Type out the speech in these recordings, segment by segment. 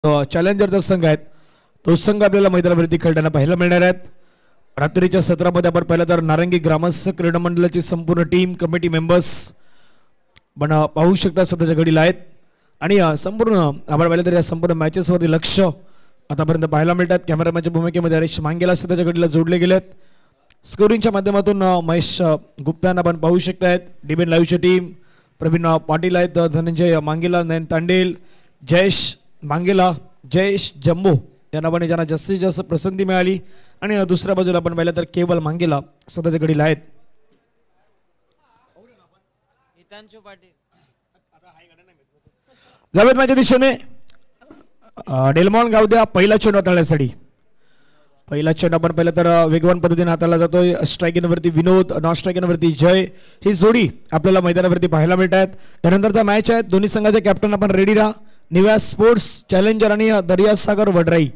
चॅलेंजरचा संघ आहेत तो संघ आपल्याला मैदानावरती खेळताना पाहायला मिळणार आहेत। रात्रीच्या सत्रामध्ये आपण पाहिलं तर नारंगी ग्रामस्थ क्रीडा मंडळाची संपूर्ण टीम कमिटी मेंबर्स पण पाहू शकता सध्याच्या घडीला आहेत आणि संपूर्ण आपण पाहिलं तर या संपूर्ण मॅचेसवरती लक्ष आतापर्यंत पाहायला मिळतात। कॅमेरामॅनच्या भूमिकेमध्ये हरीश मांगेला सध्याच्या घडीला जोडले गेलेत। स्कोरिंगच्या माध्यमातून महेश गुप्तांना आपण पाहू शकतायत। डीबीएन लाईव्हची टीम प्रवीण पाटील आहेत, धनंजय मांगेला, नयन तांडेल, जयेश मांगेला, जयेश जम्बो या नावाने ज्यांना जास्तीत जास्त पसंती मिळाली आणि दुसऱ्या बाजूला आपण पाहिलं तर केवल मांगेला सध्याच्या घडीला आहेत। जावेद माझ्या दिशेने डेलमॉन गाव द्या पहिला चेंडू हाताळण्यासाठी। पहिला चेंडू आपण पाहिलं तर वेगवान पद्धतीने हाताळला जातोय। स्ट्रायकिंगवरती विनोद, नॉन स्ट्रायकिंगवरती जय ही जोडी आपल्याला मैदानावरती पाहायला मिळतात। त्यानंतरचा मॅच आहे दोन्ही संघाचे कॅप्टन आपण रेडी राहा। निव्या स्पोर्ट्स चॅलेंजर आणि दर्यासागर वडराई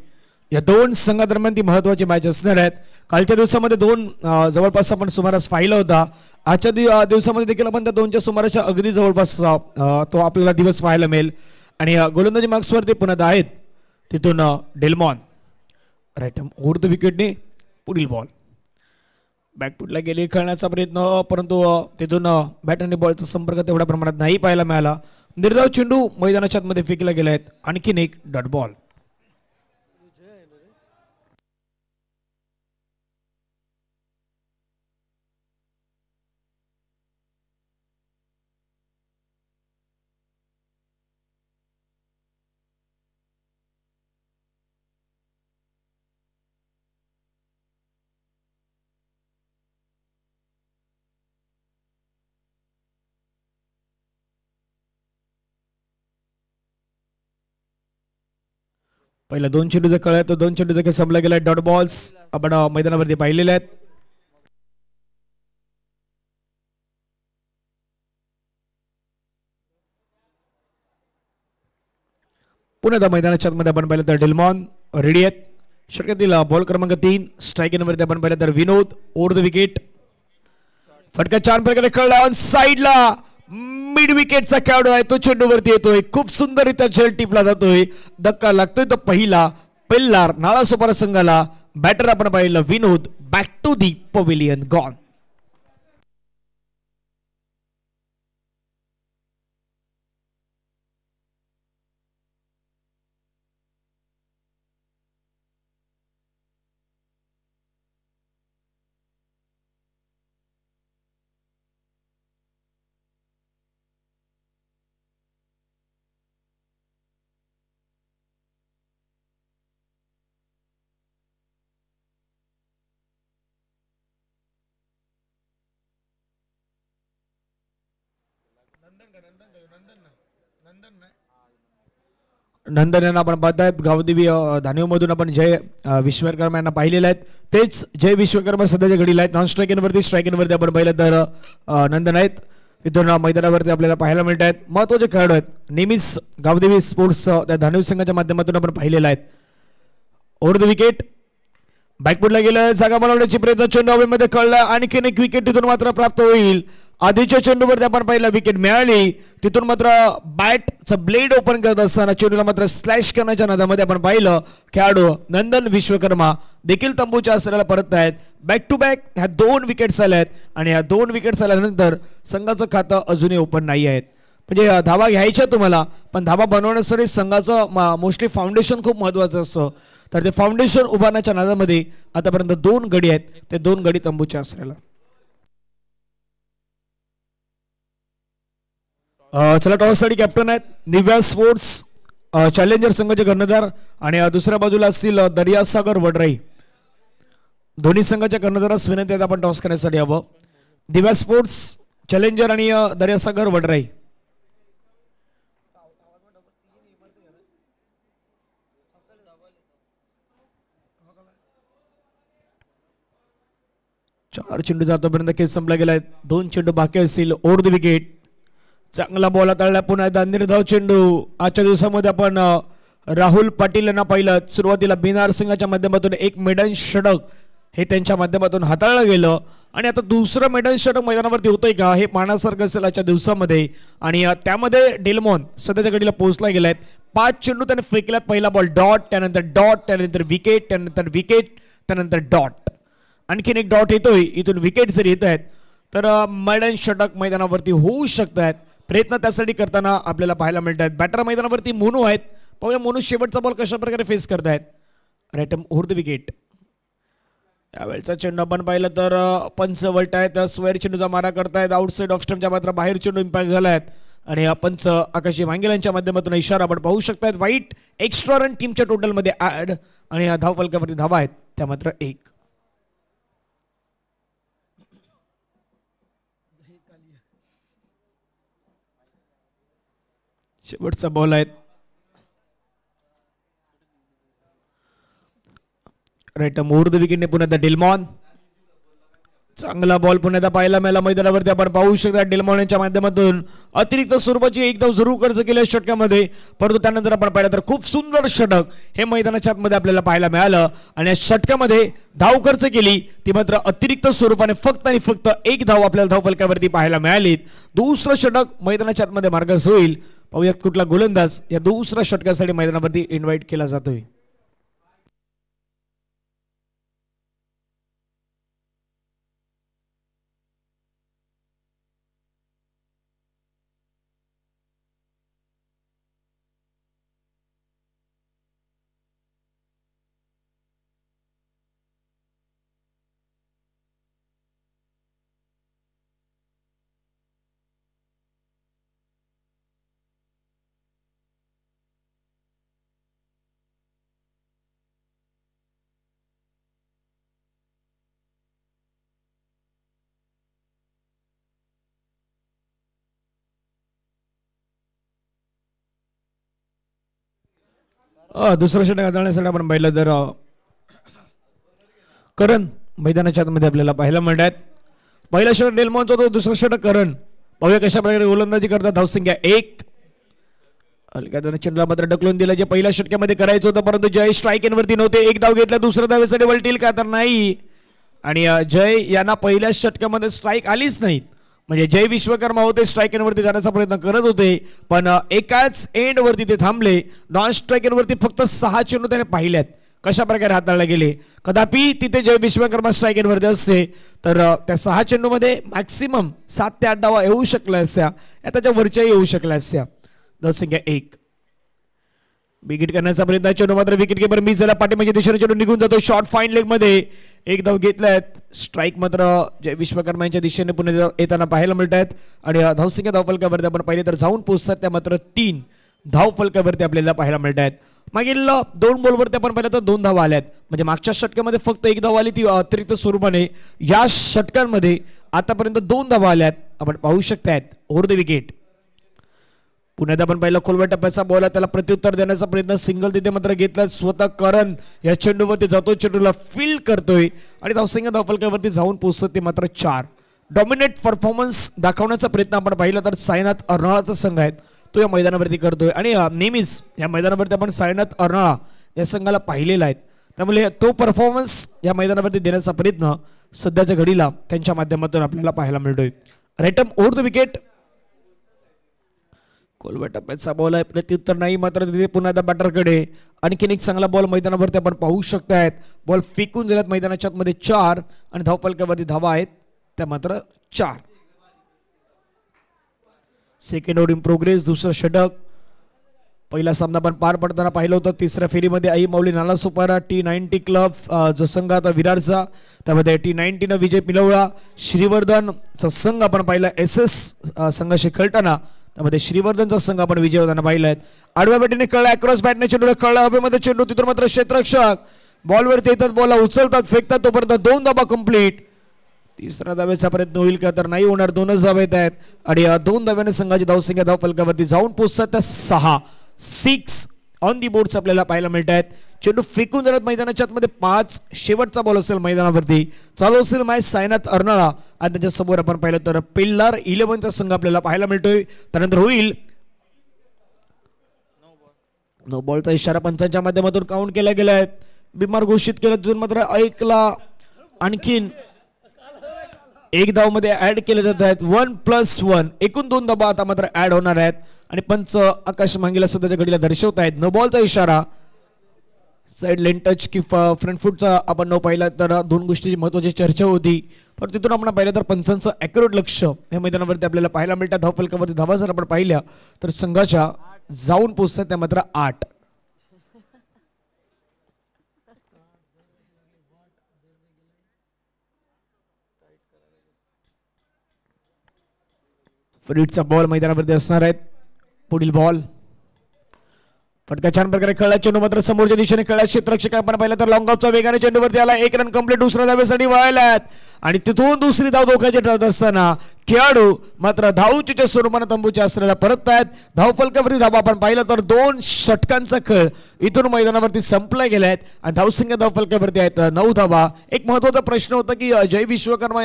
या दोन संघादरम्यान ती महत्त्वाची मॅच असणार आहेत। कालच्या दिवसामध्ये दोन जवळपास आपण सुमारास पाहिला होता। आजच्या दिवसामध्ये देखील आपण त्या दोनच्या सुमाराच्या अगदी जवळपास तो आपल्याला दिवस पाहायला मिळेल आणि गोलंदाजी मार्क्सवरती पुन्हा आहेत तिथून डेलमॉन राईट उर्ध विकेटने पुढील बॉल बॅकफुटला गेली खेळण्याचा प्रयत्न परंतु तिथून बॅट आणि बॉलचा संपर्क तेवढ्या प्रमाणात नाही पाहायला मिळाला। निर्धाव चेंडू मैदानाच्या आतमध्ये फेकला गेला आहेत। आणखीन एक डॉट बॉल। पहिला दोन चेंडूचा कळ आहे तो दोन चेंडू देखील संपला गेला। डॉट बॉल्स आपण मैदानावरती पाहिलेले आहेत। पुन्हा मैदानाच्या मध्ये आपण पाहिलं तर डेलमॉन रेडी आहेत। षटकातील बॉल क्रमांक 3 स्ट्रायकिंगवरती आपण पाहिलं तर विनोद ओव्हर द विकेट फटका छान प्रकारे कळला ऑन साइडला मिड विकेटचा खेळाडू आहे तो चेंडूवरती येतोय। खूप सुंदररित्या झेल टिपला जातोय। धक्का लागतोय तो पहिला पेल्लार नाळा सुपर संघाला। बॅटर आपण पाहिलं Vinod back to the pavilion gone. Nandan यांना आपण पाहतायत गावदेवी धानिव मधून आपण जय विश्वकर्मा यांना पाहिलेले आहेत। तेच जय विश्वकर्मा सध्याच्या घडीला आहेत। नॉन स्ट्रायकिंगवरती आपण पाहिलं तर नंदन आहेत तिथून मैदानावरती आपल्याला पाहायला मिळत आहेत। महत्त्वाचे खेळाडू आहेत नेहमीच गावदेवी स्पोर्ट्स त्या धानिव संघाच्या माध्यमातून आपण पाहिलेला आहेत। ओव्हर द विकेट बॅकफुटला गेलं जागा बनवण्याची प्रयत्न चेंडू हवेमध्ये कळला आणखीन एक विकेट तिथून मात्र प्राप्त होईल। आधीच्या चेंडूवरती आपण पाहिलं विकेट मिळाली तिथून मात्र बॅटचा ब्लेड ओपन करत असताना चेंडूला मात्र स्लॅश करण्याच्या नादामध्ये आपण पाहिलं खेळाडू नंदन विश्वकर्मा देखील तंबूच्या आसराला परत आहेत। बॅक टू बॅक ह्या दोन विकेट्स आल्या आहेत आणि ह्या दोन विकेट्स आल्यानंतर संघाचं खातं अजूनही ओपन नाही आहेत। म्हणजे धावा घ्यायच्या तुम्हाला पण धावा बनवण्यासाठी संघाचं मोस्टली फाउंडेशन खूप महत्त्वाचं असतं। तर ते फाउंडेशन उभारण्याच्या नादामध्ये आतापर्यंत दोन गडी आहेत ते दोन गडी तंबूच्या आसऱ्याला। चला टॉससाठी कॅप्टन आहेत निव्या स्पोर्ट्स चॅलेंजर संघाचे कर्णधार आणि दुसऱ्या बाजूला असतील दर्यासागर वडराई। दोन्ही संघाच्या कर्णधारास विनंती आहे आपण टॉस करण्यासाठी हवं। दिव्या स्पोर्ट्स चॅलेंजर आणि दर्यासागर वडराई। चार चेंडू आतापर्यंत खेळ संपला गेलाय। दोन चेंडू बाकी असतील। ओव्हर द विकेट चांगला बॉल हाताळला पुन्हा एकदा निर्धाव चेंडू। आजच्या दिवसामध्ये आपण राहुल पाटील यांना पाहिलं सुरुवातीला बिनार सिंगाच्या माध्यमातून एक मेडन षटक हे त्यांच्या माध्यमातून हाताळलं गेलं आणि आता दुसरं मेडन षटक मैदानावरती होतंय का हे पाहण्यासारखं असेल आजच्या दिवसामध्ये आणि त्यामध्ये डेलमॉन सध्याच्या घडीला पोहोचला गेलाय। 5 चेंडू त्याने फेकल्यात. पहिला बॉल डॉट, त्यानंतर डॉट, त्यानंतर विकेट, त्यानंतर विकेट, त्यानंतर डॉट. आणखीन एक डॉट येतोय. इथून विकेट जर येत आहेत तर मैदान षटक मैदानावरती होऊ शकतात. प्रयत्न त्यासाठी करताना आपल्याला पाहायला मिळत आहेत. बॅटर मैदानावरती मोनू आहेत. पाहूया मोनू शेवटचा बॉल कशा प्रकारे फेस करतायत. Right over the wicket. यावेळेचा चेंडू आपण पाहिलं तर पंच वलट आहेत. स्क्वेअर चेंडूचा मारा करतायत. आउटसाइड ऑफ स्टंपच्या मात्र बाहेर चेंडू इम्पॅक्ट झालाय आणि पंच आकाशी वांगेल यांच्या माध्यमातून इशारा आपण पाहू शकतायत. वाईट एक्स्ट्रा रन टीमच्या टोटलमध्ये ऍड आणि धावफलकावरती धावा आहेत त्या मात्र 1. शेवटचा बॉल आहे. राईट ओव्हर द विकेटने पुन्हा डिल्मॉन. चांगला बॉल पुन्हा पाहायला मिळाला मैदानावरती. आपण पाहू शकता डिल्मॉन यांच्या माध्यमातून अतिरिक्त स्वरूपाची एक धाव जरूर खर्च केल्या षटकामध्ये. परंतु त्यानंतर आपण पाहिलं तर खूप सुंदर षटक हे मैदानाच्या आतमध्ये आपल्याला पाहायला मिळालं आणि या षटकामध्ये धाव खर्च केली ती मात्र अतिरिक्त स्वरूपाने फक्त आणि फक्त एक धाव आपल्याला धावफलकावरती पाहायला मिळाली. दुसरं षटक मैदानाच्या आतमध्ये मार्गस्थ होईल. पाहूयात कुठला गोलंदाज या दुसऱ्या षटकासाठी मैदानावरती इन्व्हाइट केला जातोय. दुसरं षटक हाताळण्यासाठी आपण पाहिलं तर करण मैदानाच्या आतमध्ये आपल्याला पाहायला मिळतात. पहिला षटक डेल्मॉनचा होतो. दुसरं षटक करण. पाहूया कशा प्रकारे गोलंदाजी करतात. धावसंख्या 1. हलक्या दोन चेंडूला मात्र ढकलून दिलं जे पहिल्या षटकामध्ये करायचं होतं परंतु जय स्ट्राईक वरती नव्हते. एक धाव घेतला. दुसऱ्या धावेसाठी वळतील का तर नाही आणि जय यांना पहिल्या षटकामध्ये स्ट्राईक आलीच नाही. म्हणजे जय विश्वकर्मा होते स्ट्राईक वरती जाण्याचा प्रयत्न करत होते पण एकाच एंड वरती ते थांबले. नॉन स्ट्राईक वरती फक्त 6 चेंडू त्याने पाहिल्यात. कशा प्रकारे हाताळले गेले. कदापि तिथे जय विश्वकर्मा स्ट्राईक वरती असते तर त्या 6 चेंडूमध्ये मॅक्सिमम 7 ते 8 धावा येऊ शकल्या असत्या. या त्याच्या वरच्या येऊ शकल्या असत्या. धावसंख्या 1. विकेट करण्याचा प्रयत्न. चेंडू मात्र विकेट किपर मिस झाला. पाठीमागच्या दिशेने चेंडू निघून जातो. शॉर्ट फाईन लेग मध्ये एक धाव घेतलाय. स्ट्राईक मात्र जय विश्वकर्मा यांच्या दिशेने पुन्हा येताना पाहायला मिळत आहेत आणि धावसंख्या धावफलकावरती आपण पाहिले तर जाऊन पोहोचतात त्या मात्र 3 धावफलकावरती आपल्याला पाहायला मिळत आहेत. मागील 2 बॉलवरती आपण पाहिलं तर 2 धावा आल्यात. म्हणजे मागच्या षटकामध्ये फक्त 1 धाव आली ती अतिरिक्त स्वरूपाने. या षटकांमध्ये आतापर्यंत 2 धावा आल्यात आपण पाहू शकतायत. Over the wicket. पुण्यात आपण पाहिलं खोलव्या टप्प्याचा बॉल आहे त्याला प्रत्युत्तर देण्याचा प्रयत्न. सिंगल तिथे मात्र घेतला. स्वतः करण या चेंडूवरती जातो. चेंडूला फील्ड करतोय आणि धावसंख्या धावफलकावरती जाऊन पोहोचत ते मात्र 4. डॉमिनेट परफॉर्मन्स दाखवण्याचा प्रयत्न आपण पाहिला तर साईनाथ अर्नाळाचा संघ आहे तो या मैदानावरती करतोय आणि नेहमीच या मैदानावरती आपण साईनाथ अर्नाळा या संघाला पाहिलेला आहे. त्यामुळे तो परफॉर्मन्स या मैदानावरती देण्याचा प्रयत्न सध्याच्या घडीला त्यांच्या माध्यमातून आपल्याला पाहायला मिळतोय. राईटम ओव्हर द विकेट. खोलव्या टप्प्याचा बॉल आहे. प्रत्युत्तर नाही मात्र तिथे पुन्हा एकदा बॅटरकडे आणखीन एक चांगला बॉल मैदानावरती आपण पाहू शकतायत. बॉल फेकून झाल्यात मैदानाच्या आतमध्ये 4 आणि धावफलकावरती धावा आहेत त्या मात्र 4. Second over in progress. दुसरं षटक. पहिला सामना आपण पार पडताना पाहिलं होतं. तिसऱ्या फेरीमध्ये आई माऊली नाला सुपारा T90 क्लब जो संघ आता विरारचा त्यामध्ये T90 न विजय मिळवला. श्रीवर्धनचा संघ आपण पाहिला SS संघाशी खेळताना त्यामध्ये श्रीवर्धनचा संघ आपण विजय होताना पाहिलाय. आडव्या बॅटीने कळला. अक्रॉस बॅटने चेंडूला कळला. हवेमध्ये चेंडू तिथून मात्र क्षेत्ररक्षक बॉलवरती येतात. बॉलला उचलतात फेकतात तोपर्यंत 2 धावा कंप्लीट. तिसऱ्या धावेचा प्रयत्न होईल का तर नाही होणार. 2च धावा येत आहेत आणि 2 धाव्याने संघाची धावसंख्या धावफलकावरती जाऊन पोहोचतात त्या 6. 6 ऑन दी बोर्ड्स आपल्याला पाहायला मिळत आहेत. चेंडू फेकून जाण्यात मैदानाच्या आतमध्ये 5. शेवटचा बॉल असेल मैदानावरती. चालू असेल मॅच साईनाथ अर्नाळा आणि त्याच्या समोर आपण पाहिलं तर पिल्लार 11चा संघ आपल्याला पाहायला मिळतोय. त्यानंतर होईल नो बॉलचा इशारा पंचांच्या माध्यमातून काउंट केला गेलाय. बिमार घोषित केलं तिथून मात्र ऐकला. आणखीन 1 धाव मध्ये ऍड केले जात आहेत. 1+1 एकूण 2 धावा आता मात्र ऍड होणार आहेत आणि पंच आकाश मांगेला सध्याच्या घडीला दर्शवत आहेत. नो बॉलचा इशारा. साईड लेन टच की फ्रंट फूटचा आपण न पाहिला तर दोन गोष्टीची महत्त्वाची चर्चा होती. पण तिथून आपण पाहिलं तर पंचांचं ॲक्युरेट लक्ष या मैदानावरती आपल्याला पाहायला मिळतात. धावफलकावरती धावा जर आपण पाहिल्या तर संघाच्या जाऊन पोहोचतात त्या मात्र 8. फ्रीडचा बॉल मैदानावरती असणार आहेत. पुढील बॉल फटका छान प्रकारे खेळला. चेंडू मात्र समोरच्या दिशेने खेळला. क्षेत्ररक्षक आपण पाहिलं तर लॉंग ऑफचा वेगाने चेंडूवरती आला. 1 रन कंप्लीट. दुसऱ्या धावेसाठी वळाल्यात आणि तिथून दुसरी धाव धोक्याची ठरत असताना खेळाडू मात्र धावचीच्या स्वरूपाने तंबूच्या असलेला परततायत. धावफलकावरती धावा आपण पाहिलं तर 2 षटकांचा खेळ इथून मैदानावरती संपला गेलाय आणि धावसंख्या धावफलकावरती आहेत 9 धावा. एक महत्त्वाचा प्रश्न होता की जय विश्वकर्मा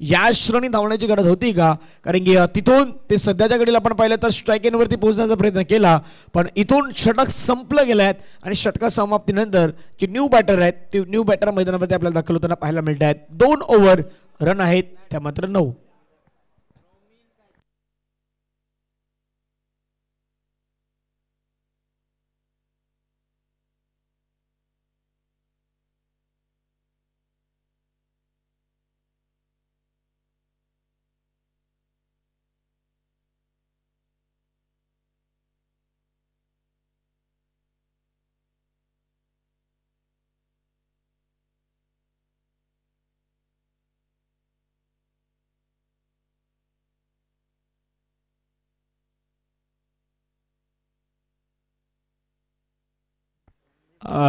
या श्रेणी धावण्याची गरज होती का, कारण की तिथून ते सध्याच्या घडीला आपण पाहिलं तर स्ट्राईक एनवरती पोहोचण्याचा प्रयत्न केला पण इथून षटक संपलं गेले आहेत आणि षटका समाप्तीनंतर जे न्यू बॅटर आहेत ते न्यू बॅटर मैदानावरती आपल्याला दाखल होताना पाहायला मिळत आहेत. 2 ओव्हर रन आहेत त्या मात्र 9.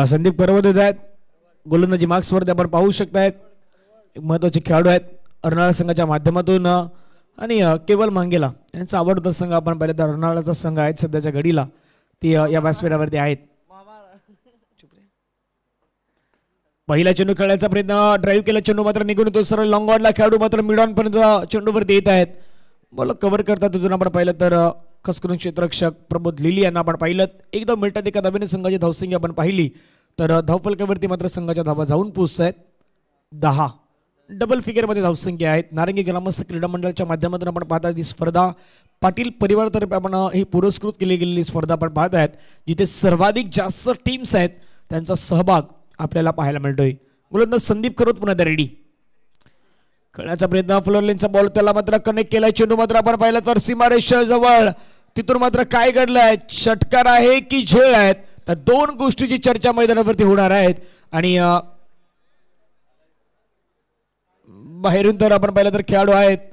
संदीप परवत येत आहेत. गोलंदाजी मार्क्सवरती आपण पाहू शकतायत. एक महत्त्वाचे खेळाडू आहेत अर्नाळा संघाच्या माध्यमातून आणि केवल मांगेला यांचा आवडता संघ आपण पाहिलं तर अर्नाळाचा संघ आहेत सध्याच्या घडीला ती या व्यासपीठावरती आहेत. पहिला चेंडू खेळायचा प्रयत्न ड्राईव्ह केला. चेंडू मात्र निघून येतो सरळ लॉंग ऑनला. खेळाडू मात्र मिड ऑन पर्यंत चेंडूवरती येत आहेत. बॉल कव्हर करतात. तिथून आपण पाहिलं तर खसकरून क्षेत्ररक्षक प्रबोध लिली यांना आपण पाहिलं. एकदम मिनिटात एका धावेने संघाची धावसंख्या आपण पाहिली तर धावफलकावरती मात्र संघाच्या धावा जाऊन पोहोचत आहेत 10. डबल फिगरमध्ये धावसंख्या आहेत. नारंगी ग्रामस्थ क्रीडा मंडळाच्या माध्यमातून आपण पाहता ही स्पर्धा पाटील परिवारातर्फे आपण ही पुरस्कृत केली गेलेली स्पर्धा आपण पाहत आहेत जिथे सर्वाधिक जास्त टीम्स आहेत त्यांचा सहभाग आपल्याला पाहायला मिळतोय. गोलंदाज संदीप खरोत पुन्हा रेडी. खेळण्याचा प्रयत्न फ्लोर लेनचा बॉल त्याला मात्र कनेक्ट केलाय. चेंडू मात्र आपण पाहिलं तर सीमारेषा जवळ. तिथून मात्र काय घडलंय, षटकार आहे की झेल आहेत, तर 2 गोष्टीची चर्चा मैदानावरती होणार आहेत. आणि बाहेरून तर आपण पाहिलं तर खेळाडू आहेत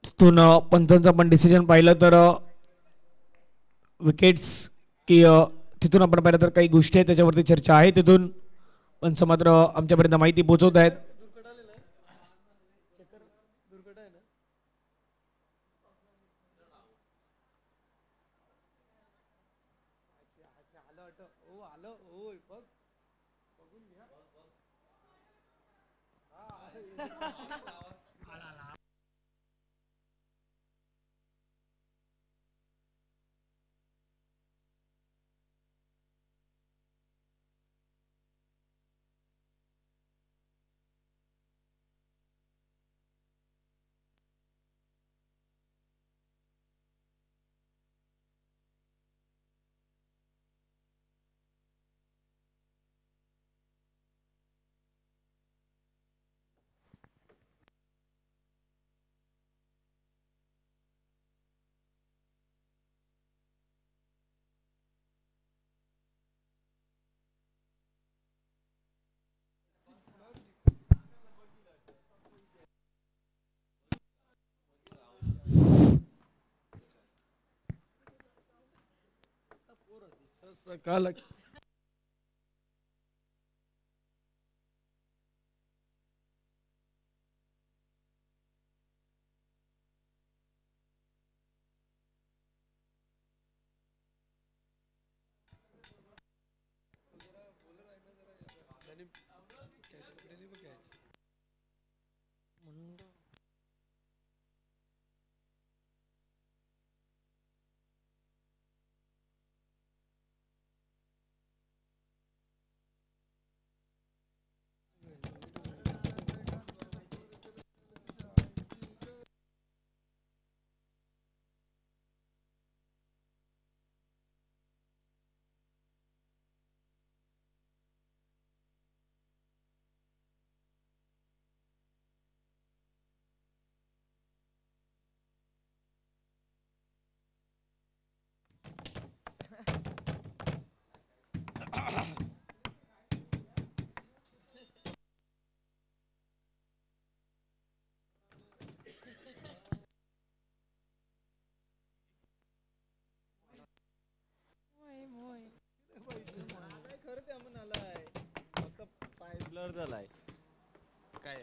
तिथून पंचांचा पण डिसिजन पाहिलं तर विकेट्स की तिथून आपण पाहिलं तर काही गोष्टी आहेत त्याच्यावरती चर्चा आहे. तिथून पंच मात्र आमच्यापर्यंत माहिती पोहोचवत आहेत. काल ब्लर झालाय काय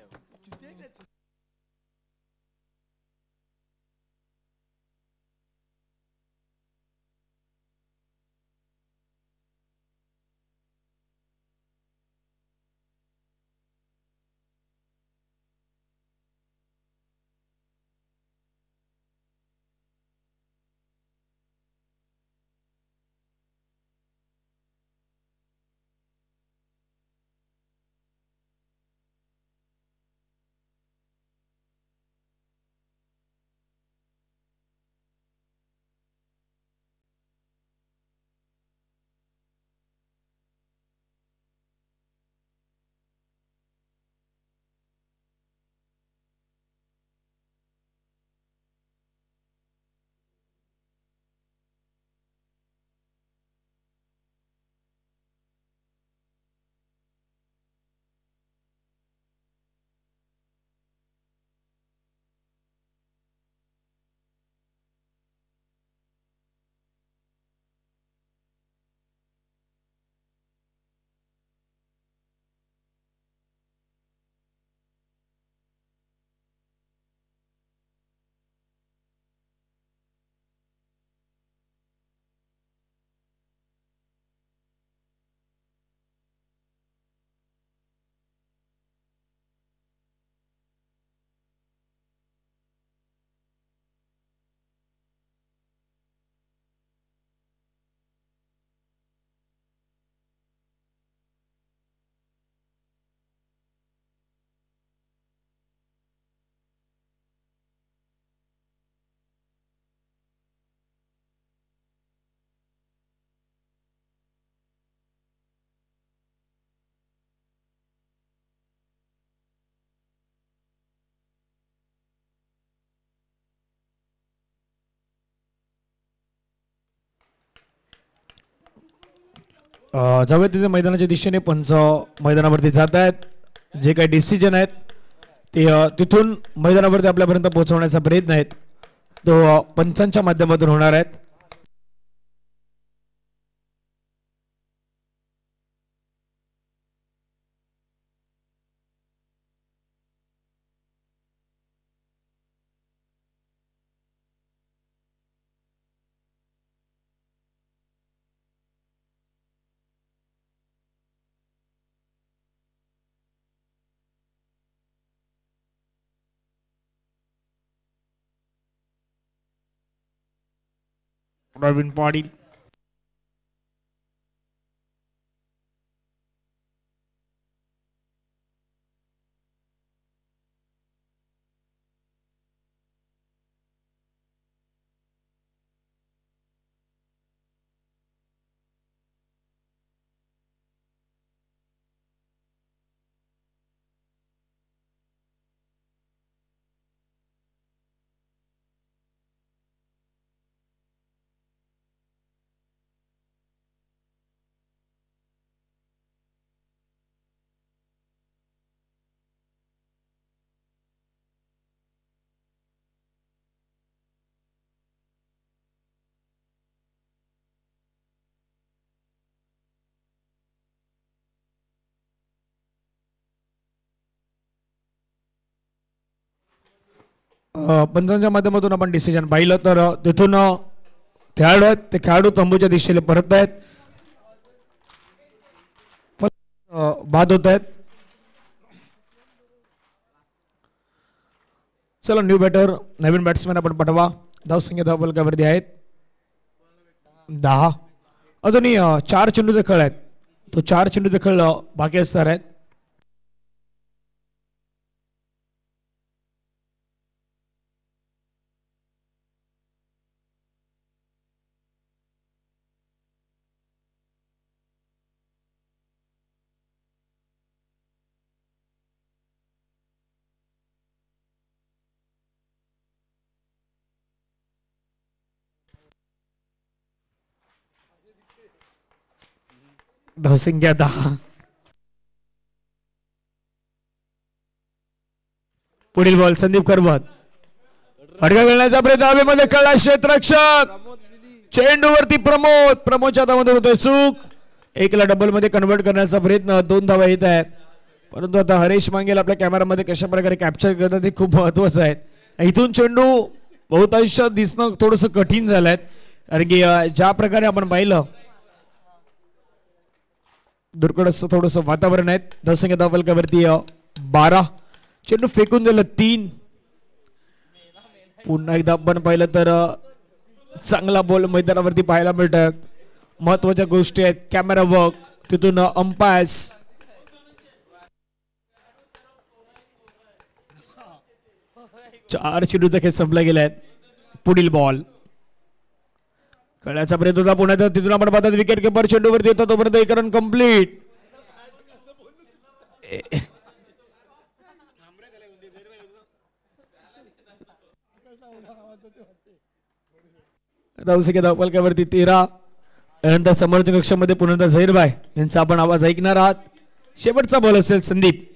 जाऊया तिथे मैदानाच्या दिशेने पंच मैदानावरती जात आहेत. जे काही डिसिजन आहेत ते तिथून मैदानावरती आपल्यापर्यंत पोहोचवण्याचा प्रयत्न आहेत तो पंचांच्या माध्यमातून होणार आहेत. प्रवीण पाटील पंचांच्या माध्यमातून आपण डिसिजन पाहिलं तर तिथून खेळाडू आहेत ते खेळाडू तंबूच्या दिशेने परत आहेत. बाद होत आहेत. चला न्यू बॅटर नवीन बॅट्समॅन आपण पाठवा. धावसंख्या धावफलकावरती आहेत 10. अजूनही 4 चेंडूचे खेळ आहेत. तो 4 चेंडूचे खेळ बाकी असणार आहेत. धावसंख्या 10. पुढील बॉल संदीप करवत. फटका खेळण्याचा प्रयत्न हवेमध्ये कळला क्षेत्ररक्षक. चेंडूवरती प्रमोदच्या धावांमध्ये होतोय चूक. 1ला डबल मध्ये कन्वर्ट करण्याचा प्रयत्न. 2 धावा येत आहेत. परंतु आता हरेश मांगेल आपल्या कॅमेरामध्ये कशा प्रकारे कॅप्चर करतात हे खूप महत्वाचं आहे. इथून चेंडू बहुतांश दिसणं थोडंसं कठीण झालंय कारण की ज्या प्रकारे आपण पाहिलं दुर्गड थोडंसं वातावरण आहे. धावसंख्या धावफलकावरती 12. चेंडू फेकून दिलं 3. पुन्हा एकदा आपण पाहिलं तर चांगला बॉल मैदानावरती पाहायला मिळतात. महत्वाच्या गोष्टी आहेत कॅमेरा वर्क तिथून अंपायर्स. चार चेंडू खेळ संपला गेलाय. पुढील बॉल कळण्याचा प्रयत्न होता पुन्हा तिथून आपण पाहतात विकेट किपर चेंडूवरती येतो तोपर्यंत एक रन कंप्लीट. धावसंख्या धावफलकावरती 13. त्यानंतर समर्थन कक्षामध्ये पुन्हा झहीरभाई यांचा आपण आवाज ऐकणार आहात. शेवटचा बॉल असेल संदीप.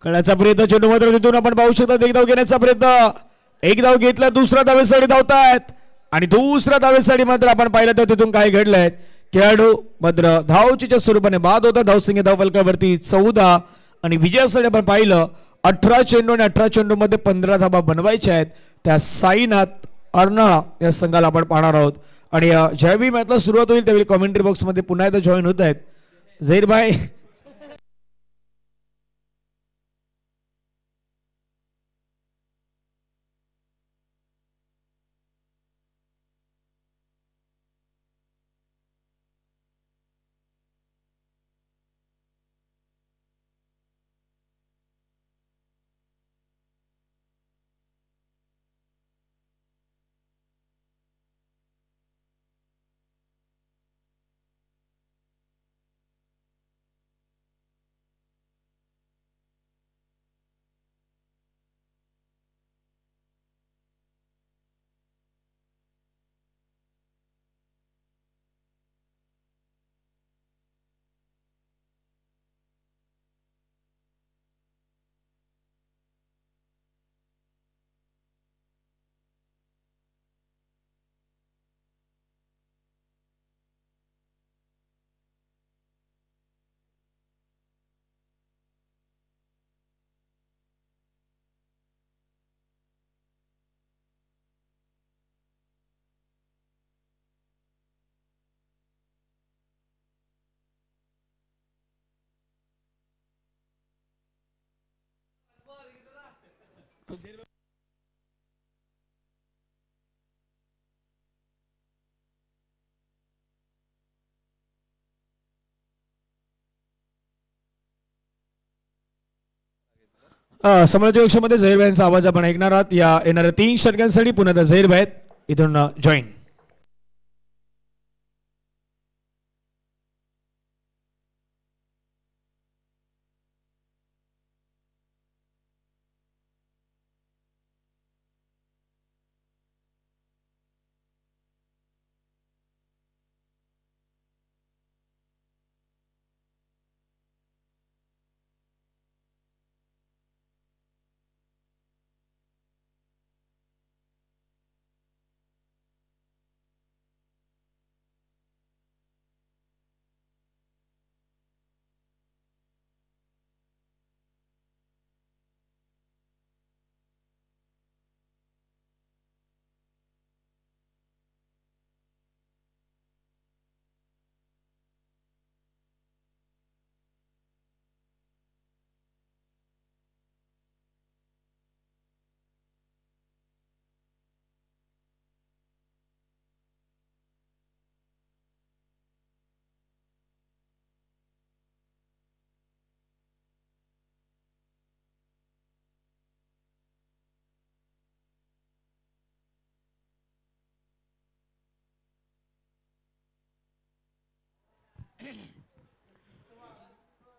कळण्याचा प्रयत्न चेंडू मात्र तिथून आपण पाहू शकता एक धाव घेण्याचा प्रयत्न. एक धाव घेतला. दुसऱ्या धावेसाठी धावतायत आणि दुसऱ्या धावेसाठी मात्र आपण पाहिलं तर तिथून काय घडलंय. खेळाडू मात्र धावचीच्या स्वरूपाने बाद होता. धावसंख्या धावफलकावरती 14 आणि विजयासाठी आपण पाहिलं 18 चेंडू आणि 18 चेंडू मध्ये 15 धावा बनवायच्या आहेत. त्या साईनाथ अर्नाळा या संघाला आपण पाहणार आहोत आणि ज्यावेळी मॅचला सुरुवात होईल त्यावेळी कॉमेंट्री बॉक्स मध्ये पुन्हा एकदा जॉईन होत आहेत झहीरभाई. समालोचक कक्षामध्ये झहीरभाई यांचा आवाज आपण ऐकणार आहात. या येणाऱ्या 3 षटकांसाठी पुन्हा झहीरभाई इथून जॉईन.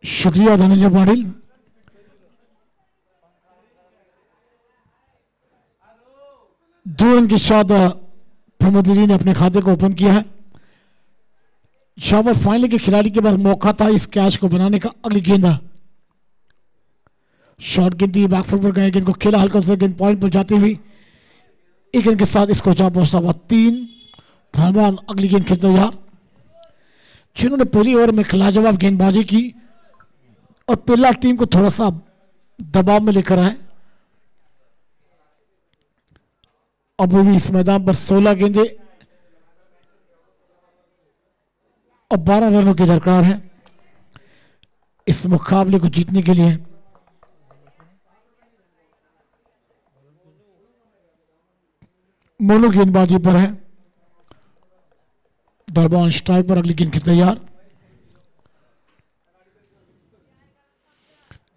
शुक्रिया धनंजय पाटिल. दो रन के साथ प्रमोद लीरी ने अपने खाते को ओपन किया है. यहाँ पर फाइनल के खिलाड़ी के पास मौका था इस कैच को बनाने का। अगली गेंद शॉट गेंद थी, बैकफुट पर गए, गेंद को खेला हल्का सा, गेंद पॉइंट पर जाती हुई एक रन के साथ इसको जा पहुंचता हुआ 3 धनबाद। अगली गेंद खेलते तैयार, जिन्होंने पहली ओवर में खिलाजवाब गेंदबाजी की और पहला टीम को थोड़ा सा दबाव में लेकर आए। अब भी इस मैदान पर 16 गेंदें और 12 रनों की दरकार है इस मुकाबले को जीतने के लिए। मोनो गेंदबाजी पर है, डरबॉन स्ट्राइक पर। अगली गेंद की तैयार,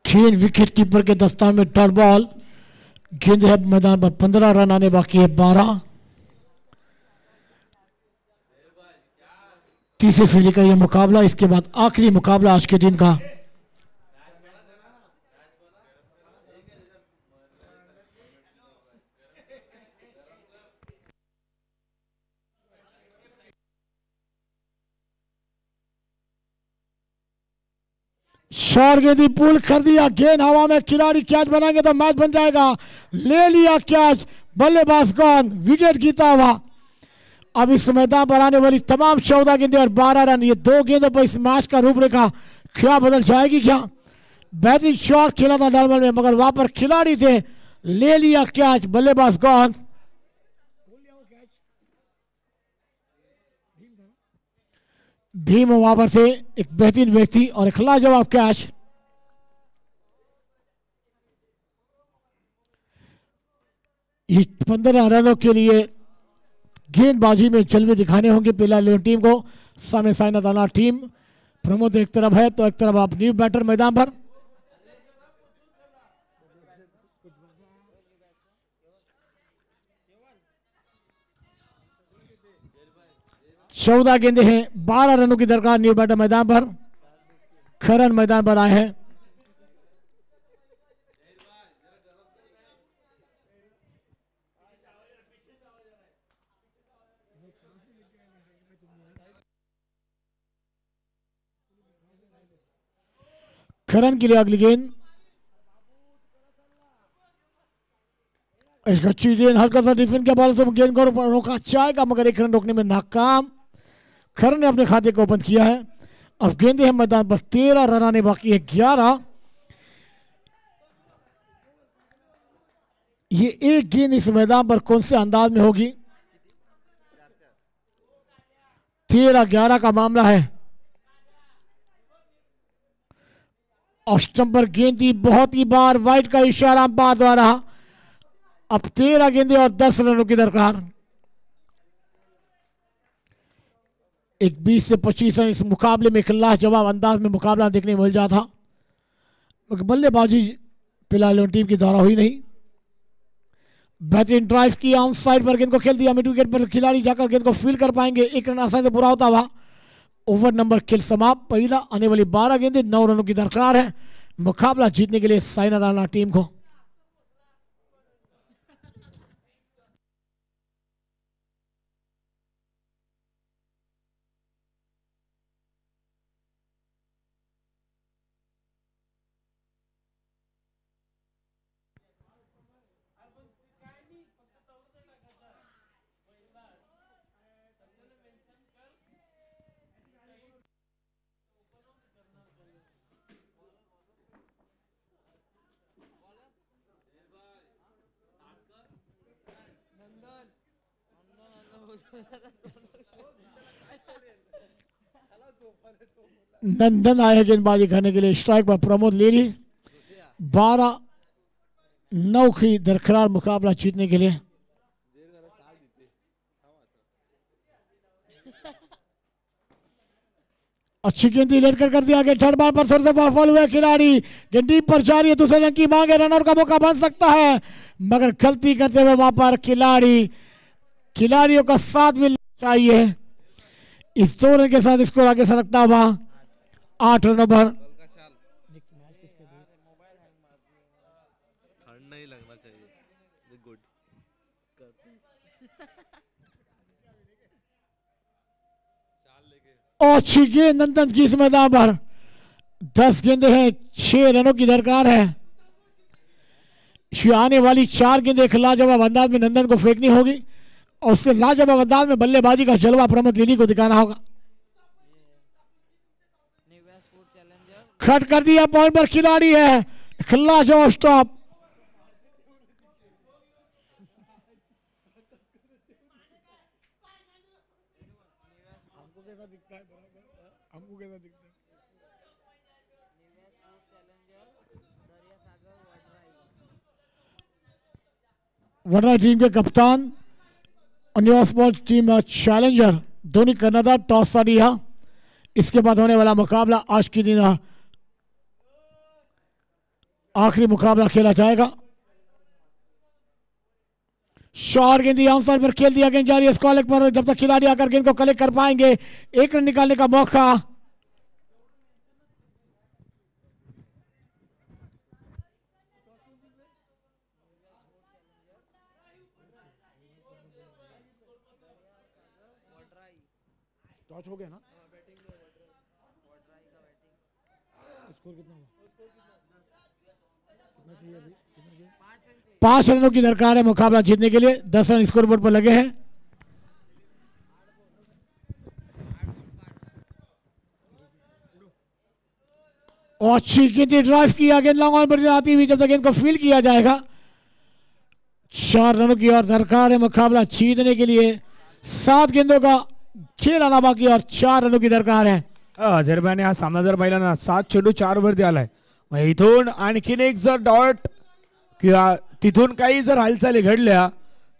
गेंद विकेट कीपर के दस्तान में डॉट बॉल। गेंद है मैदान पर, 15 रन आने बाकी है, 12। तीसरे फेरी का यह मुकाबला, इसके बाद आखिरी मुकाबला आज के दिन का। शॉर्ट गेंदी पुल कर दिया, गेंद हवा में, खिलाड़ी कैच बनाएंगे तो मैच बन जाएगा। ले लिया कैच, बल्लेबाज गॉन, विकेट गीता हुआ। अब इस मैदान पर आने वाली तमाम 14 गेंदें और 12 रन, ये 2 गेंदों पर इस मैच का रूपरेखा क्या बदल जाएगी क्या? बेहतरीन शॉट खेला था नॉर्मल में, मगर वहां पर खिलाड़ी थे। ले लिया कैच, बल्लेबाज गॉन। भीम वहां पर से एक बेहतरीन व्यक्ति और एक लाजवाब कैच। इस 15 रनों के लिए गेंदबाजी में जलवे दिखाने होंगे पहला 11 टीम को। सामने साइना दाना टीम, प्रमोद एक तरफ है तो एक तरफ आप न्यू बैटर मैदान पर। चौदह गेंदे हैं, 12 रनों की दरकार न्यू बैटर मैदान पर। खरन मैदान पर आए हैं। खरन के लिए अगली गेंद, इसका चीजें हल्का सा डिफेंस के बॉल से गेंद को रोका चाहेगा, मगर एक रन रोकने में नाकाम। खरन ने अपने खाते को ओपन किया है। अब गेंदे हैं मैदान पर, 13 रन आने बाकी है, 11। ये एक गेंद इस मैदान पर कौन से अंदाज में होगी? 13-11 का मामला है। और स्टंप पर गेंद थी, बहुत ही बार वाइड का इशारा अंपायर द्वारा। अब 13 गेंदे और 10 रनों की दरकार। एक 20 से 25 रन इस मुकाबले में खिलाफ जवाब अंदाज में मुकाबला देखने को मिल जाता, मगर बल्लेबाजी फिलहाल टीम की द्वारा हुई नहीं। बेहतरीन ड्राइव किया, ऑन साइड पर गेंद को खेल दिया, मिड विकेट पर खिलाड़ी जाकर गेंद को फील कर पाएंगे। एक रन आसानी से पूरा होता हुआ ओवर नंबर खेल समाप्त। पहला आने वाली 12 गेंदें, 9 रनों की दरकार है मुकाबला जीतने के लिए साइना दाना टीम को। नंदन आए गेंदबाजी करने के लिए, स्ट्राइक पर प्रमोद ले ली। 12-9 की दरकरार मुकाबला जीतने के लिए। अच्छी गेंदी लेकर कर दिया गया, थर्ड बार पर थोड़ा सा फॉल हुआ खिलाड़ी, गेंद डीप पर जा रही है, दूसरे रन की मांग है, रनआउट का मौका बन सकता है, मगर गलती करते हुए वहां पर खिलाड़ियों का साथ मिलना चाहिए। इस 2 रन के साथ स्कोर आगे सरकता हुआ 8 रनों पर। नहीं लगना चाहिए, गुड। चाल लेके और अच्छी गेंद नंदन की इस मैदान पर 10 गेंदे हैं, 6 रनों की दरकार है। आने वाली 4 गेंदें एक लाजवाब अंदाज में नंदन को फेंकनी होगी और उससे लाजवाब अंदाज में बल्लेबाजी का जलवा प्रमोद लिली को दिखाना होगा। खट कर दिया, पॉइंट पर खिलाड़ी है, लाजवाब स्टॉप। वडरा टीम के कप्तान और न्यू स्पोर्ट्स टीम चैलेंजर दोनों कनाडा टॉस सा दिया। इसके बाद होने वाला मुकाबला आज के दिन आखिरी मुकाबला खेला जाएगा। शॉट गेंद आंसर पर खेल दिया, गेंद जारी है स्क्वायर पर। जब तक खिलाड़ी आकर गेंद को कलेक्ट कर पाएंगे, 1 रन निकालने का मौका। टॉच हो गया ना? स्कोर कितना हुआ? 5 रनों की दरकार है मुकाबला जीतने के लिए। 10 रन स्कोर बोर्ड पर लगे हैं। और अच्छी गेंद ड्राइव किया, गेंद लॉन्ग ऑन पर आती हुई, जब तक गेंद को फील किया जाएगा। 4 रनों की और दरकार है मुकाबला जीतने के लिए। 7 गेंदों का खेल आना बाकी और 4 रनों की दरकार है। झेरब्याने हा सामना जर पाहिला ना, 7 चेंडू 4 वरती आलाय। मग इथून आणखीन एक जर डॉट किंवा तिथून काही जर हालचाली घडल्या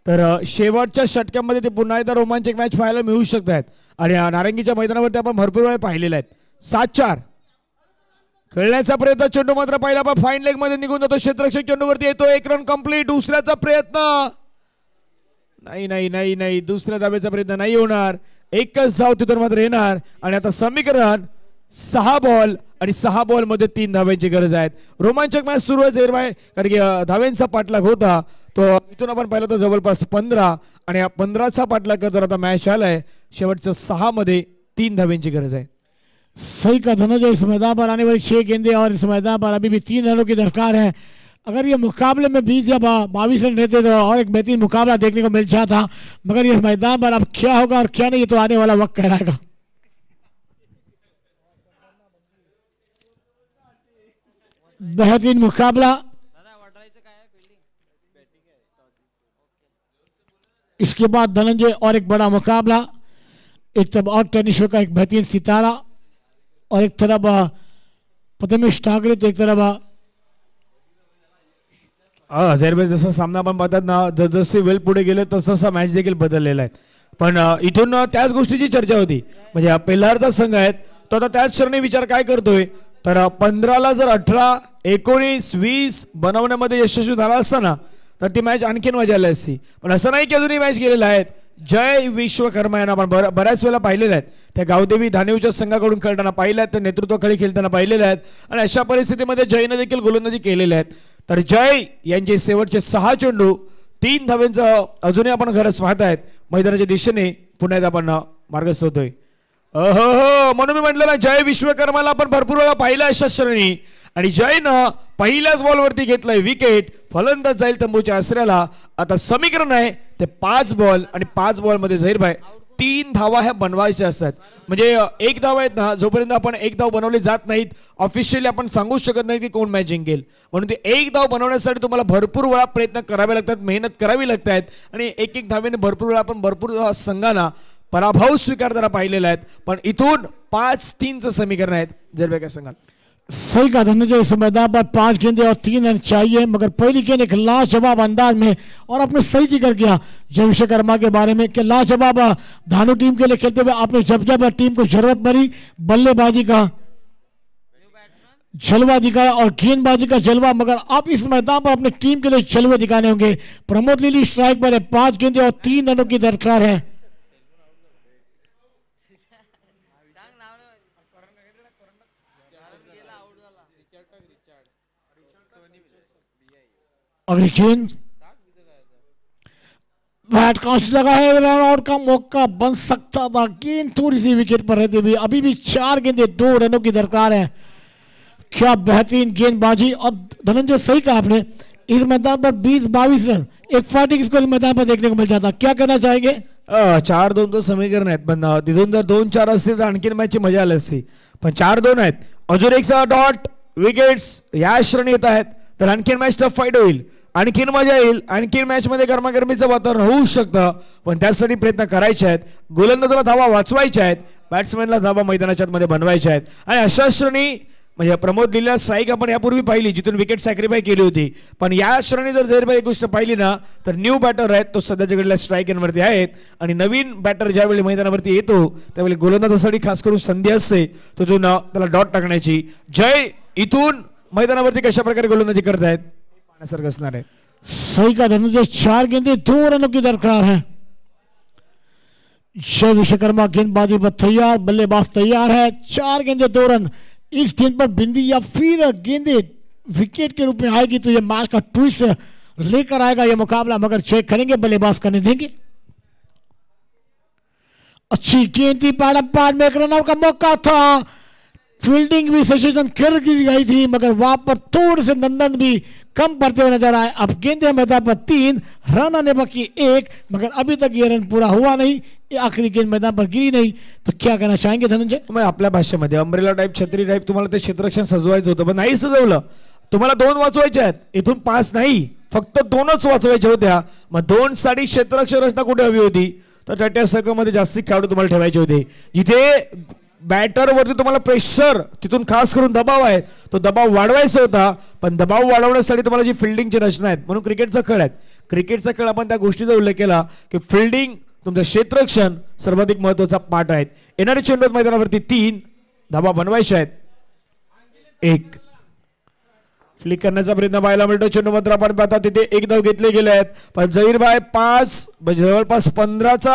तर शेवटच्या षटकामध्ये ते पुन्हा एकदा रोमांचक मॅच पाहायला मिळू शकत आहेत। आणि नारंगीच्या मैदानावरती आपण भरपूर वेळा पाहिलेले आहेत। 7-4 खेळण्याचा प्रयत्न, चेंडू मात्र पहिला पण फाईन लेग मध्ये निघून जातो। क्षेत्ररक्षक चेंडूवरती येतो, 1 रन कंप्लीट। दुसऱ्याचा प्रयत्न नाही नाही नाही नाही, दुसऱ्या धावेचा प्रयत्न नाही होणार। एकच धाव तिथून मात्र येणार आणि आता समीकरण 6 बॉल आणि 6 बॉल मध्ये 3 धाव्यांची गरज आहे। रोमांचक मॅच सुरू आहे एरवाय, कारण की धाव्यांचा पाठलाग होता तो इथून आपण पाहिलं तर जवळपास 15 आणि या 15चा पाठलाग करताना आता मॅच आलाय शेवटच्या 6 मध्ये 3 धाव्यांची गरज है। सही का धनंजय, इस मैदान पर आने वाली 6 गेंदें और इस मैदान पर अभी भी 3 रनों की दरकार है। अगर ये मुकाबले में 20 या 22 रन रहते तो और एक बेहतरीन मुकाबला देखने को मिल जाता, मगर इस मैदान पर अब क्या होगा और क्या नहीं ये तो आने वाला वक्त कहलाएगा। बेहतरीन मुकाबला। इसके बाद धनंजय और एक बड़ा मुकाबला, एक तरफ और टेनिस का एक बेहतरीन सितारा और एक तरफ प्रथमेश ठाकरे, तो एक तरफ झेरबे जसा सामना आपण पाहतात ना, जसजसे वेळ पुढे गेले तसं मॅच देखील बदललेला आहे। पण इथून त्याच गोष्टीची चर्चा होती, म्हणजे पेल्हारचा संघ आहे तो आता त्याच क्षणी विचार काय करतोय तर 15ला जर 18, 19, 20 बनवण्यामध्ये यशस्वी झाला असता ना तर ती मॅच आणखीन मजा आली असती। पण असं नाही की अजूनही मॅच गेलेला आहे। जय विश्वकर्मा यांना आपण बऱ्याच वेळा पाहिलेले आहेत, त्या गावदेवी धानिवच्या संघाकडून खेळताना पाहिलं आहेत, त्या नेतृत्वाखाली खेळताना पाहिलेले आहेत आणि अशा परिस्थितीमध्ये जयने देखील गोलंदाजी केलेली आहे। तर जय यांचे शेवटचे 6 चेंडू 3 धाव्यांचं अजूनही आपण गरज पाहत आहेत। मैदानाच्या दिशेने पुन्हा एकदा आपण मार्गस्थ होतोय। हो, म्हणून मी म्हटलं ना, जय विश्वकर्माला आपण भरपूर वेळा पाहिलं अशा श्रेणी, आणि जयनं पहिल्याच बॉलवरती घेतलाय विकेट। फलंदाज जाईल तंबूच्या आसऱ्याला। आता समीकरण आहे ते 5 बॉल आणि 5 बॉल मध्ये झहीरभाई 3 धावा ह्या बनवायच्या असतात। म्हणजे 1 धाव आहेत ना, जोपर्यंत आपण 1 धाव बनवले जात नाहीत ऑफिशियली आपण सांगू शकत नाही की कोण मॅच जिंकेल। म्हणून ते 1 धाव बनवण्यासाठी तुम्हाला भरपूर वेळा प्रयत्न करावे लागतात, मेहनत करावी लागतात आणि एक धावेने भरपूर वेळा आपण भरपूर संघांना पराभव स्वीकारताना पाहिलेला आहेत। पण इथून 5-3चं समीकरण आहेत। झहीरभाई काय सांगाल? सही का धनंजय, इस मैदान पर 5 गेंदें और 3 रन चाहिए, मगर पहली गेंद एक लाजवाब अंदाज में और आपने सही जिक्र किया जय विश्वकर्मा के बारे में कि लाजवाब धानु टीम के लिए खेलते हुए आपने जब टीम को जरूरत पड़ी बल्लेबाजी का जलवा दिखाया और गेंदबाजी का जलवा, मगर आप इस मैदान पर अपने टीम के लिए जलवे दिखाने होंगे। प्रमोद लिली स्ट्राइक पर है, 5 गेंदें और 3 रनों की दरकार है। अगली गेंद बैट कांच लगा है, रन आउट का मौका बन सकता था, गेंद थोड़ी सी विकेट पर रहते हुए अभी भी 4 गेंदें 2 रनों की दरकार है। क्या बेहतरीन गेंदबाजी। और धनंजय सही कहा आपने, इस मैदान पर 20-22 रन एक फाइटिंग स्कोर मैदान पर देखने को मिल जाता। क्या कहना चाहेंगे? 4-2 तो समीकरण आहेत, पण तिथून जर 2-4 असते तर आणखीन मॅचची मजा आली असती, पण 4-2 आहेत. अजून एक डॉट विकेट्स या श्रेणी येत आहेत, तर आणखीन मॅच टफ फाईट होईल, आणखीन मजा येईल, आणखीन मॅच मध्ये गरमागरमीचं वातावरण होऊ शकतं, पण त्यासाठी प्रयत्न करायचे आहेत. गोलंदाजाला धावा वाचवायच्या आहेत, बॅट्समॅनला धावा मैदानाच्या मध्ये बनवायच्या आहेत. आणि अशा श्रेणी म्हणजे प्रमोद दिलेला स्ट्राईक आपण यापूर्वी पाहिली जिथून विकेट सॅक्रिफाय केली होती, पण या श्रेणी जर जर एक गोष्ट पाहिली ना तर न्यू बॅटर आहेत तो सध्याच्या घडीला स्ट्राईक एनवरती आहेत. आणि नवीन बॅटर ज्यावेळी मैदानावरती येतो त्यावेळी गोलंदाजासाठी खास करून संधी असते तिथून त्याला डॉट टाकण्याची. जय इथून मैदानावरती कशा प्रकारे गोलंदाजी करतायत पाहण्यासारखं असणार आहे. सही का धनंजय, 4 गेंदें 2 रनों की दरकार है. जय विश्वकर्मा गेंदबाजी पर तैयार, बल्लेबाज तैयार है. 4 गेंदें 2 रन. इस गेंद पर बिंदी या फिर गेंदे विकेट के रूप में आएगी तो यह मैच का ट्विस्ट लेकर आएगा यह मुकाबला, मगर चेक करेंगे, बल्लेबाज करने देंगे. अच्छी गेंद थी, पैड में एक रनआउट का मौका था, फील्डिंग भी सचेतन कर गई थी, मगर वहां पर थोड़े से नंदन भी कम पड़ते हुए नजर आए. अब गेंदे मैदान पर 3 रन आने बाकी 1, मगर अभी तक ये रन पूरा हुआ नहीं, आखिरी गेंद मैदान पर गिरी नहीं. तो क्या कहना चाहेंगे धनंजय? मग आपल्या भाषेमध्ये अम्ब्रेला टाईप छत्री टाईप तुम्हाला ते क्षेत्ररक्षण सजवायचं होतं, पण नाही सजवलं. तुम्हाला 2 वाचवायचे आहेत, इथून 5 नाही, फक्त 2च वाचवायच्या होत्या. मग 2 साठी क्षेत्ररक्षण रचना कुठे हवी होती, तर टाट्या सर्कलमध्ये जास्ती खेळाडू तुम्हाला ठेवायचे होते. जिथे बॅटरवरती तुम्हाला प्रेशर तिथून खास करून दबाव आहे, तो दबाव वाढवायचा होता, पण दबाव वाढवण्यासाठी तुम्हाला जी फिल्डिंगची रचना आहेत, म्हणून क्रिकेटचा खेळ आहे. क्रिकेटचा खेळ आपण त्या गोष्टीचा उल्लेख केला की फिल्डिंग तुमचं क्षेत्ररक्षण सर्वाधिक महत्त्वाचा पार्ट आहे. येणारे चेंडू मैदानावरती 3 धावा बनवायच्या आहेत. 1 फ्लिक करण्याचा प्रयत्न पाहायला मिळतो. चेंडू मात्र आपण पाहता तिथे 1 धाव घेतले गेले आहेत, पण जहीरभाई 5 जवळपास 15चा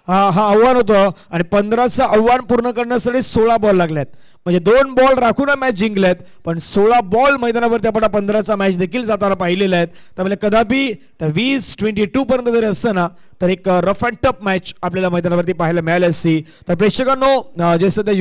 हा आव्हान होतं आणि 15चं आव्हान पूर्ण करण्यासाठी 16 बॉल लागलेत. म्हणजे 2 बॉल राखून मॅच जिंकलेत, पण 16 बॉल मैदानावरती आपण 15चा मॅच देखील जाताना पाहिलेला आहे. त्यामुळे कदापि 20-22 पर्यंत जरी असतं ना तर एक रफ अँड टफ मॅच आपल्याला मैदानावरती पाहायला मिळाली असती. तर प्रेक्षकांनो जे सध्या